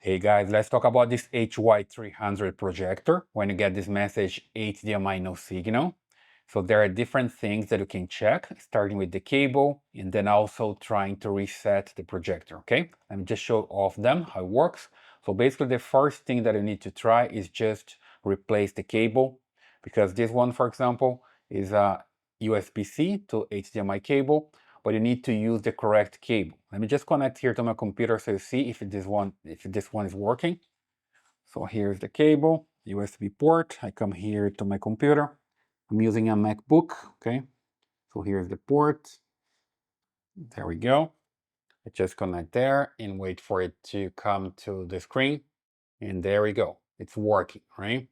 Hey guys, let's talk about this HY300 projector. When you get this message, HDMI no signal. So there are different things that you can check, starting with the cable and then also trying to reset the projector, okay? Let me just show off them, how it works. So basically the first thing that you need to try is just replace the cable, because this one, for example, is a USB-C to HDMI cable, but you need to use the correct cable. Let me just connect here to my computer so you see if this one is working. So here's the cable, USB port. I come here to my computer. I'm using a MacBook, okay? So here's the port. There we go. I just connect there and wait for it to come to the screen. And there we go. It's working, right?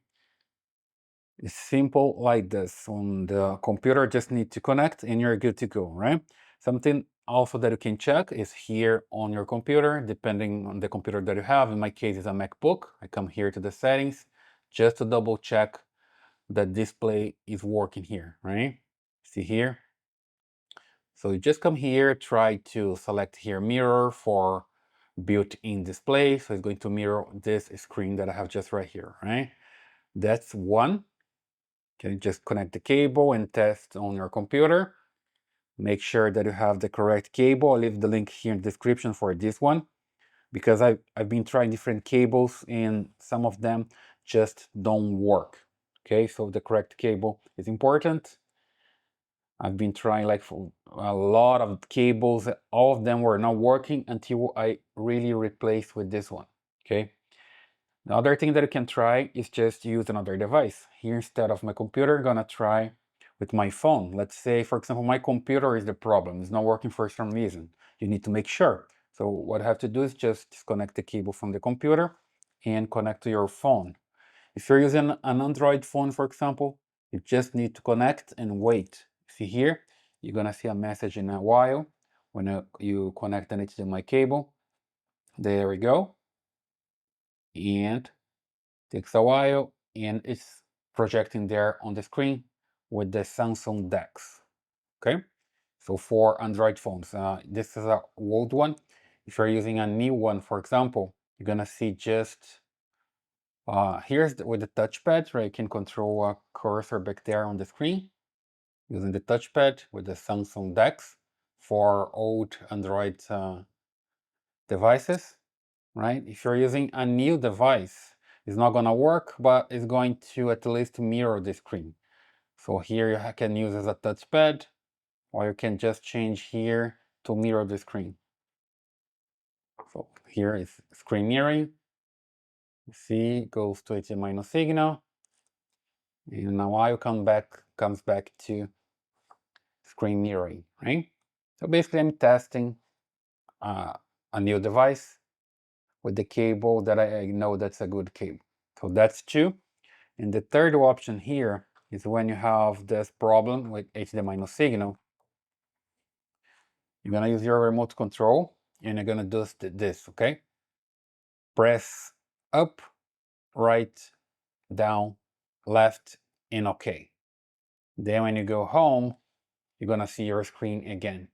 It's simple like this. On the computer, just need to connect and you're good to go, right? Something also that you can check is here on your computer, depending on the computer that you have. In my case, it's a MacBook. I come here to the settings just to double check that display is working here, right? See here? So you just come here, try to select here mirror for built-in display. So it's going to mirror this screen that I have just right here, right? That's one. Okay, just connect the cable and test on your computer. Make sure that you have the correct cable. I'll leave the link here in the description for this one, because I've been trying different cables and some of them just don't work. Okay, so the correct cable is important. I've been trying like for a lot of cables. All of them were not working until I really replaced with this one. Okay. The other thing that you can try is just use another device. Here, instead of my computer, I'm gonna try with my phone. Let's say, for example, my computer is the problem. It's not working for some reason. You need to make sure. So what I have to do is just disconnect the cable from the computer and connect to your phone. If you're using an Android phone, for example, you just need to connect and wait. See here, you're gonna see a message in a while when you connect an HDMI cable. There we go. And takes a while and it's projecting there on the screen with the Samsung Dex. Okay, so for Android phones, this is a old one. If you're using a new one, for example, you're gonna see just here's with the touchpad, right? You can control a cursor back there on the screen using the touchpad with the Samsung Dex for old Android devices, right? If you're using a new device, it's not gonna work, but it's going to at least mirror the screen. So here you can use as a touchpad, or you can just change here to mirror the screen. So here is screen mirroring. You see, goes to HDMI no signal. And now you comes back to screen mirroring, right? So basically I'm testing a new device with the cable that I know that's a good cable. So that's two. And the third option here is when you have this problem with HDMI no signal, you're gonna use your remote control and you're gonna do this, okay? Press up, right, down, left, and okay. Then when you go home, you're gonna see your screen again.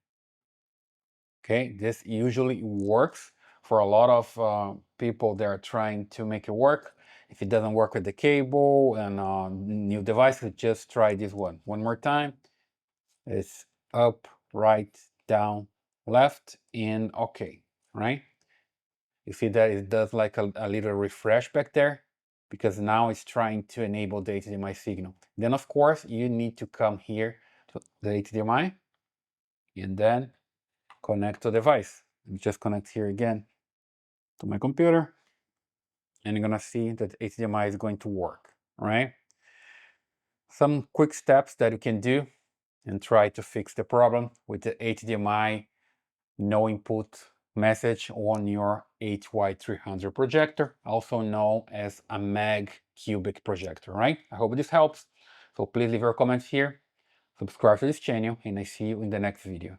Okay, this usually works for a lot of people that are trying to make it work. If it doesn't work with the cable and new devices, just try this one. One more time. It's up, right, down, left, and okay, right? You see that it does like a little refresh back there because now it's trying to enable the HDMI signal. Then of course you need to come here to the HDMI and then connect to device. Just connect here again to my computer and you're gonna see that HDMI is going to work, right? Some quick steps that you can do and try to fix the problem with the HDMI no input message on your HY300 projector, also known as a Magcubic projector, right? I hope this helps. So please leave your comments here, subscribe to this channel, and I see you in the next video.